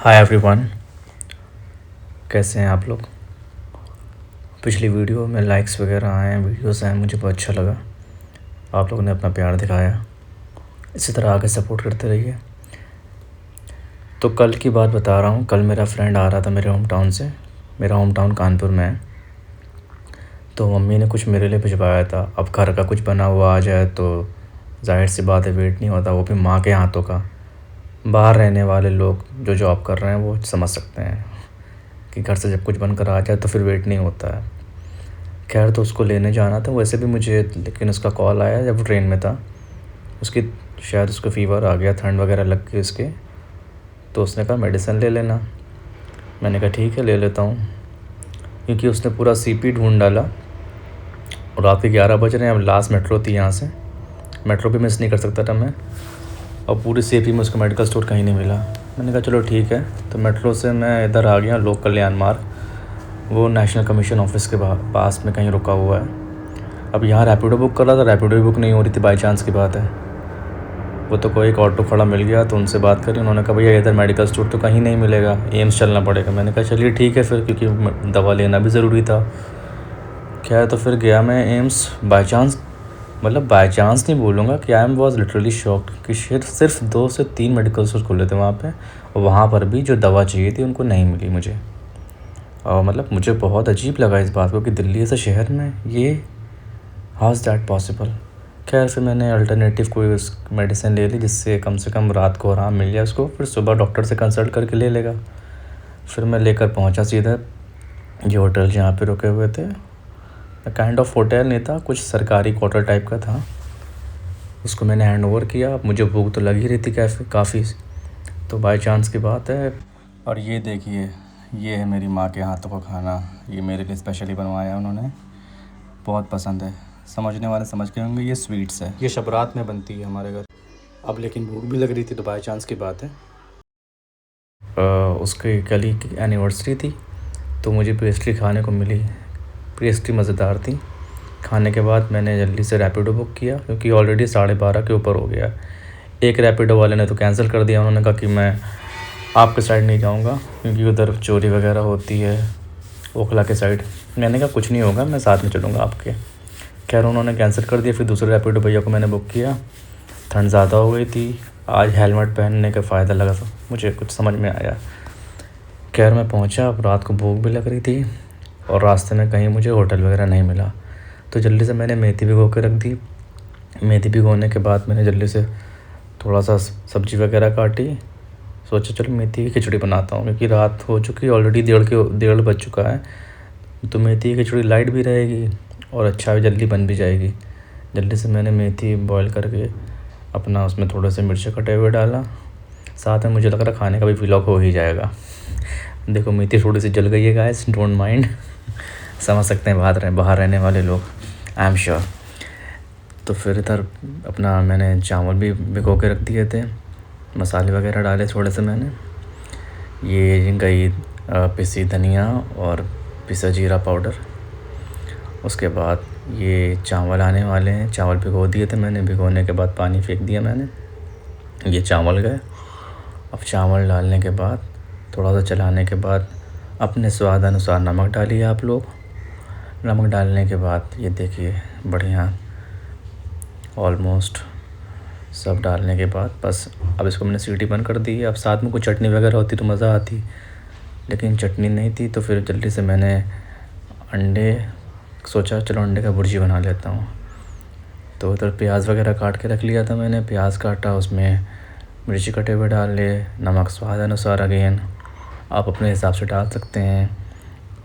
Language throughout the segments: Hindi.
हाय एवरीवन, कैसे हैं आप लोग। पिछली वीडियो में लाइक्स वगैरह आए, वीडियोस आए, मुझे बहुत अच्छा लगा। आप लोगों ने अपना प्यार दिखाया, इसी तरह आगे सपोर्ट करते रहिए। तो कल की बात बता रहा हूँ। कल मेरा फ्रेंड आ रहा था मेरे होम टाउन से। मेरा होम टाउन कानपुर में है। तो मम्मी ने कुछ मेरे लिए भिजवाया था। अब घर का कुछ बना हुआ आ जाए तो जाहिर सी बात है, वेट नहीं होता, वो भी माँ के हाथों का। बाहर रहने वाले लोग जो जॉब कर रहे हैं वो समझ सकते हैं कि घर से जब कुछ बनकर आ जाए तो फिर वेट नहीं होता है। खैर, तो उसको लेने जाना था वैसे भी मुझे, लेकिन उसका कॉल आया जब वो ट्रेन में था। शायद उसको फ़ीवर आ गया, ठंड वगैरह लग गई उसके। तो उसने कहा मेडिसिन ले लेना। मैंने कहा ठीक है, ले लेता हूँ। क्योंकि उसने पूरा सीपी ढूंढ डाला और रात के 11 बज रहे हैं। अब लास्ट मेट्रो थी यहाँ से, मेट्रो भी मिस नहीं कर सकता था मैं। और पूरी सीपी में उसका मेडिकल स्टोर कहीं नहीं मिला। मैंने कहा चलो ठीक है। तो मेट्रो से मैं इधर आ गया, लोक कल्याण मार्ग। वो नेशनल कमीशन ऑफिस के पास में कहीं रुका हुआ है। अब यहाँ रैपिडो बुक कर रहा था, रैपिडो भी बुक नहीं हो रही थी। बाई चांस की बात है, वो तो कोई एक ऑटो खड़ा मिल गया, तो उनसे बात करी। उन्होंने कहा भैया इधर मेडिकल स्टोर तो कहीं नहीं मिलेगा, एम्स चलना पड़ेगा। मैंने कहा चलिए ठीक है फिर, क्योंकि दवा लेना भी ज़रूरी था। क्या तो फिर गया मैं एम्स बाई चांस। मतलब बाई चांस नहीं बोलूँगा कि I am was literally shocked कि सिर्फ 2 से 3 मेडिकल स्टोर खुले थे वहाँ पे। और वहाँ पर भी जो दवा चाहिए थी उनको नहीं मिली मुझे। और मतलब मुझे बहुत अजीब लगा इस बात को कि दिल्ली जैसे शहर में ये हाउ इज़ दैट पॉसिबल। खैर, फिर मैंने अल्टरनेटिव कोई उस मेडिसिन ले ली जिससे कम से कम रात को आराम मिल जाए उसको, फिर सुबह डॉक्टर से कंसल्ट करके ले लेगा। फिर मैं लेकर पहुंचा सीधा ये होटल जहाँ पे रुके हुए थे। काइंड ऑफ होटल नहीं था, कुछ सरकारी क्वार्टर टाइप का था। उसको मैंने हैंड ओवर किया। अब मुझे भूख तो लग ही रही थी काफ़ी। तो बाई चांस की बात है। और ये देखिए, ये है मेरी माँ के हाथों का खाना। ये मेरे लिए स्पेशली बनवाया उन्होंने, बहुत पसंद है। समझने वाले समझ गए होंगे, ये स्वीट्स है। ये शब रात में बनती है हमारे घर। अब लेकिन भूख भी लग रही थी तो बाई चांस की बात है। उसकी कल ही एनिवर्सरी थी तो मुझे पेस्ट्री खाने को मिली। पेस्ट्री मज़ेदार थी। खाने के बाद मैंने जल्दी से रैपिडो बुक किया, क्योंकि ऑलरेडी 12:30 के ऊपर हो गया। एक रैपिडो वाले ने तो कैंसिल कर दिया। उन्होंने कहा कि मैं आपके साइड नहीं जाऊंगा, क्योंकि उधर चोरी वगैरह होती है, ओखला के साइड। मैंने कहा कुछ नहीं होगा, मैं साथ में चलूँगा आपके। खैर, उन्होंने कैंसिल कर दिया। फिर दूसरे रैपिडो भैया को मैंने बुक किया। ठंड ज़्यादा हो गई थी। आज हेलमेट पहनने का फ़ायदा लगा था, मुझे कुछ समझ में आया। खैर, मैं पहुंचा। अब रात को भूख भी लग रही थी और रास्ते में कहीं मुझे होटल वगैरह नहीं मिला। तो जल्दी से मैंने मेथी भिगो के रख दी। मेथी भिगोने के बाद मैंने जल्दी से थोड़ा सा सब्ज़ी वगैरह काटी। सोचा चलो मेथी की खिचड़ी बनाता हूँ, क्योंकि रात हो चुकी, ऑलरेडी 1:30 बज चुका है। तो मेथी की खिचड़ी लाइट भी रहेगी और अच्छा भी जल्दी बन भी जाएगी। जल्दी से मैंने मेथी बॉईल करके अपना उसमें थोड़े से मिर्च कटे हुए डाला। साथ में मुझे लग रहा खाने का भी व्लॉग हो ही जाएगा। देखो, मेथी थोड़ी सी जल गई है गाइस, डोंट माइंड। समझ सकते हैं बाहर रहने वाले लोग, आई एम श्योर। तो फिर इधर अपना मैंने चावल भी भिगो के रख दिए थे। मसाले वगैरह डाले थोड़े से मैंने। ये गई पिसी धनिया और पिसा जीरा पाउडर। उसके बाद ये चावल आने वाले हैं। चावल भिगो दिए थे मैंने, भिगोने के बाद पानी फेंक दिया मैंने। ये चावल गए। अब चावल डालने के बाद थोड़ा सा चलाने के बाद अपने स्वाद अनुसार नमक डालिए आप लोग। नमक डालने के बाद ये देखिए बढ़िया ऑलमोस्ट सब डालने के बाद बस अब इसको मैंने सीटी बंद कर दी है। अब साथ में कोई चटनी वगैरह होती तो मज़ा आती, लेकिन चटनी नहीं थी। तो फिर जल्दी से मैंने सोचा चलो अंडे का भुर्जी बना लेता हूँ। तो उधर प्याज वगैरह काट के रख लिया था मैंने। प्याज काटा, उसमें मिर्ची कटे हुए डाल लिए, नमक स्वाद अनुसार अगेन आप अपने हिसाब से डाल सकते हैं।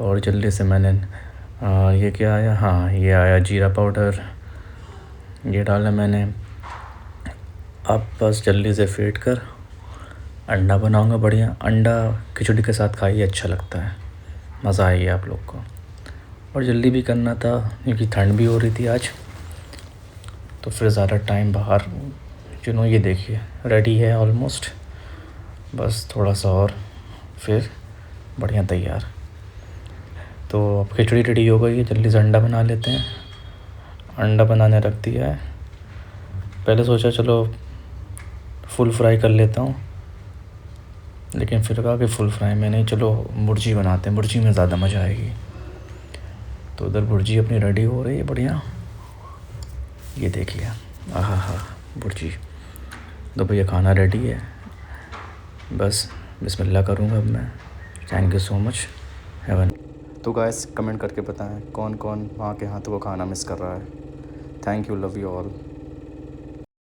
और जल्दी से मैंने ये क्या आया, हाँ ये आया जीरा पाउडर, ये डाला मैंने। अब बस जल्दी से फेंट कर अंडा बनाऊंगा बढ़िया। अंडा खिचड़ी के साथ खाइए, अच्छा लगता है, मज़ा आएगी आप लोग को। और जल्दी भी करना था क्योंकि ठंड भी हो रही थी आज। तो फिर ज़्यादा टाइम बाहर ये देखिए रेडी है ऑलमोस्ट। बस थोड़ा सा और फिर बढ़िया तैयार। तो अब खिचड़ी रेडी हो गई है, जल्दी से अंडा बना लेते हैं। अंडा बनाने रख दिया है। पहले सोचा चलो फुल फ्राई कर लेता हूँ, लेकिन फिर कहा कि फुल फ्राई में नहीं, चलो भुर्जी बनाते हैं, भुर्जी में ज़्यादा मज़ा आएगी। तो उधर भुर्जी अपनी रेडी हो रही है बढ़िया। ये देखिए, आहा हा, भुर्जी। तो भैया खाना रेडी है, बस बिस्मिल्लाह करूँगा अब मैं। Thank you so much, heaven. तो गाइस कमेंट करके बताएं कौन कौन वहाँ के हाथों का खाना मिस कर रहा है। Thank you, love you all.